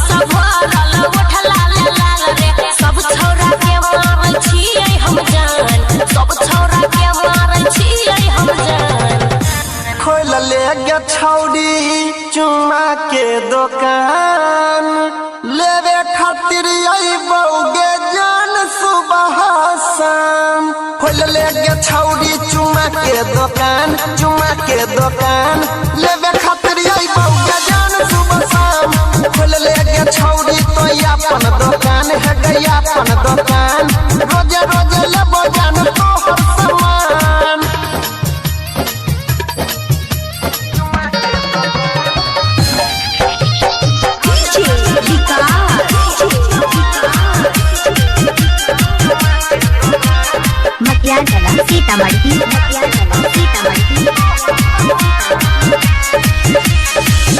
सब भरल उठला ले लाल रे सब छौरा के मारै छियै हम जान सब छौरा के मारै छियै हम जान खोल ले गे छौड़ी चुम्मा के दुकान लेवे खातिर अइबौगे जान सुबह शाम खोल ले गे छौड़ी चुम्मा के दुकान लेवे खातिर अइबौगे जान सुबह शाम खोल ले गे छौड़ी तो अपन दुकान है गया अपन दुकान रोजे रोजे लेबो जान तोहर सामान मटियार कला सीतामढ़ी।